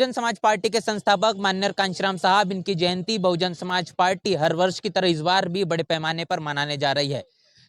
Bahujan Samaj party के संस्थापक माननीय कांशीराम साहब, इनकी जयंती बहुजन समाज पार्टी हर वर्ष की तरह इस बार भी बड़े पैमाने पर मनाने जा रही है।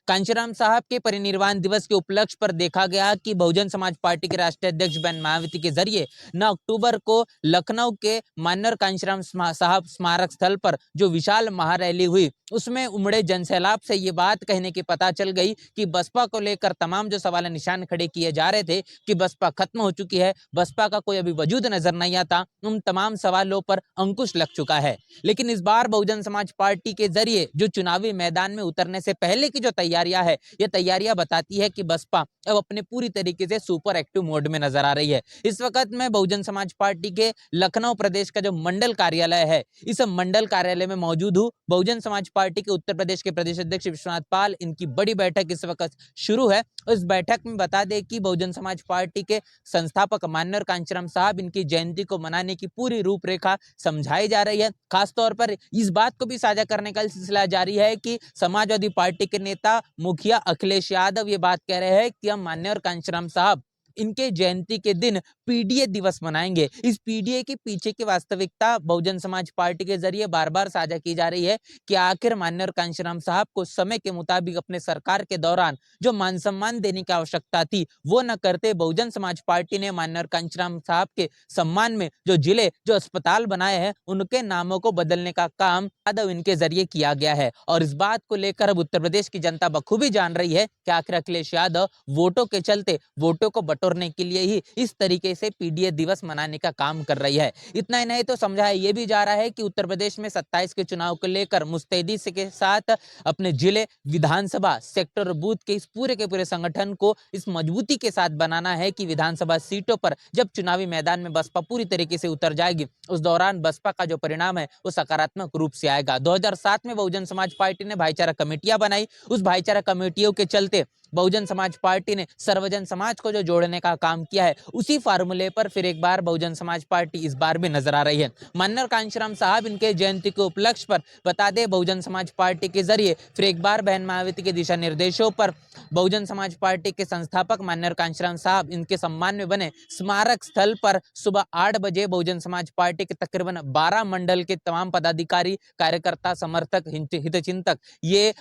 कांशीराम साहब के परिनिर्वाण दिवस के उपलक्ष्य पर देखा गया कि बहुजन समाज पार्टी के राष्ट्रीय अध्यक्ष बहन मायावती के जरिए 9 अक्टूबर को लखनऊ के माननीय कांशीराम साहब स्मारक स्थल पर जो विशाल महारैली हुई, उसमें उमड़े जनसैलाब से ये बात कहने की पता चल गई कि बसपा को लेकर तमाम जो सवाल निशान खड़े किए जा रहे थे कि बसपा खत्म हो चुकी है, बसपा का कोई अभी वजूद नजर नहीं आता, उन तमाम सवालों पर अंकुश लग चुका है। लेकिन इस बार बहुजन समाज पार्टी के जरिए जो चुनावी मैदान में उतरने से पहले की जो तैयारियां है, ये तैयारियां बताती है कि बसपा अब अपने पूरी तरीके से सुपर एक्टिव मोड में नजर आ रही है। इस वक्त मैं बहुजन समाज पार्टी के लखनऊ प्रदेश का जो मंडल कार्यालय है, इस मंडल कार्यालय में मौजूद हूँ। बहुजन समाज पार्टी के उत्तर प्रदेश के प्रदेश अध्यक्ष विश्वनाथ पाल, इनकी बड़ी बैठक इस वक्त शुरू है। इस बैठक में बता दें कि बहुजन समाज पार्टी के संस्थापक माननीय कांशीराम साहब, इनकी जयंती को मनाने की पूरी रूपरेखा समझाई जा रही है। खासतौर पर इस बात को भी साझा करने का सिलसिला जारी है कि समाजवादी पार्टी के नेता मुखिया अखिलेश यादव ये बात कह रहे हैं कि हम माननीय कांशीराम साहब इनके जयंती के दिन पीडीए दिवस मनाएंगे। इस पीडीए के पीछे की वास्तविकता बहुजन समाज पार्टी के जरिए बार बार साझा की जा रही है कि आखिर माननीय कांशीराम साहब को समय के मुताबिक अपने सरकार के दौरान जो मान सम्मान देने की आवश्यकता थी वो न करते बहुजन समाज पार्टी ने माननीय कांशीराम साहब के सम्मान में जो जिले, जो अस्पताल बनाए हैं, उनके नामों को बदलने का काम यादव इनके जरिए किया गया है। और इस बात को लेकर अब उत्तर प्रदेश की जनता बखूबी जान रही है कि आखिर अखिलेश यादव वोटों के चलते वोटों को बटोरने के लिए ही इस तरीके से पीडीए दिवस मनाने का काम कर रही है। इतना ही नहीं तो समझाया ये भी जा रहा है कि उत्तर प्रदेश में 27 के चुनाव को लेकर मुस्तैदी से के साथ अपने जिले, विधानसभा, सेक्टर और बूथ के इस पूरे के पूरे संगठन को इस मजबूती के साथ बनाना है कि विधानसभा सीटों पर जब चुनावी मैदान में बसपा पूरी तरीके से उतर जाएगी, उस दौरान बसपा का जो परिणाम है वो सकारात्मक रूप से आएगा। 2007 में बहुजन समाज पार्टी ने भाईचारा कमेटियां बनाई। उस भाईचारा कमेटियों के चलते बहुजन समाज पार्टी ने सर्वजन समाज को जो जोड़ने का काम किया है, उसी फार्मूले पर फिर एक बार बहुजन समाज पार्टी इस बार भी नजर आ रही है। माननीय कांशीराम साहब, इनके जयंती के उपलक्ष्य पर बता दें, बहुजन समाज पार्टी के जरिए फिर एक बार बहन मायावती के दिशा निर्देशों पर बहुजन समाज पार्टी के संस्थापक माननीय कांशीराम साहब, इनके सम्मान में बने स्मारक स्थल पर सुबह 8 बजे बहुजन समाज पार्टी के तकरीबन 12 मंडल के तमाम पदाधिकारी, कार्यकर्ता, समर्थक, हितचिंतक ये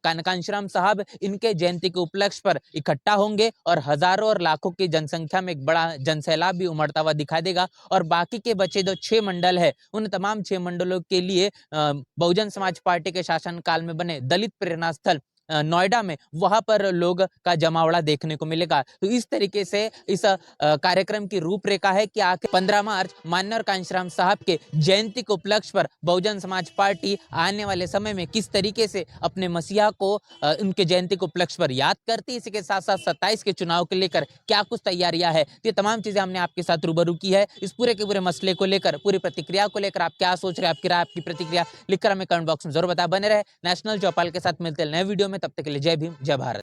कांशीराम साहब इनके जयंती के उपलक्ष्य पर इकट्ठा होंगे और हजारों और लाखों की जनसंख्या में एक बड़ा जनसैलाब भी उमड़ता हुआ दिखाई देगा। और बाकी के बचे जो 6 मंडल है, उन तमाम 6 मंडलों के लिए बहुजन समाज पार्टी के शासनकाल में बने दलित प्रेरणा स्थल नोएडा में, वहां पर लोग का जमावड़ा देखने को मिलेगा। तो इस तरीके से इस कार्यक्रम की रूपरेखा है कि आखिर 15 मार्च माननीय कांशीराम साहब के जयंती के उपलक्ष्य पर बहुजन समाज पार्टी आने वाले समय में किस तरीके से अपने मसीहा को उनके जयंती के उपलक्ष्य पर याद करती है। इसी के साथ साथ 27 के चुनाव को लेकर क्या कुछ तैयारियां है, ये तमाम चीजें हमने आपके साथ रूबरू की है। इस पूरे के पूरे मसले को लेकर, पूरी प्रतिक्रिया को लेकर आप क्या सोच रहे हैं, आपकी राय, आपकी प्रतिक्रिया लिखकर हमें कमेंट बॉक्स में जरूर बता। बने रहे नेशनल चौपाल के साथ, मिलते हैं नए वीडियो में। तब तक के लिए जय भीम, जय भारत।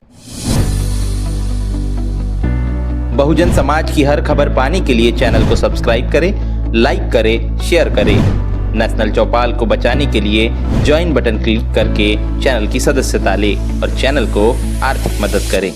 बहुजन समाज की हर खबर पाने के लिए चैनल को सब्सक्राइब करें, लाइक करें, शेयर करें। नेशनल चौपाल को बचाने के लिए ज्वाइन बटन क्लिक करके चैनल की सदस्यता लें और चैनल को आर्थिक मदद करें।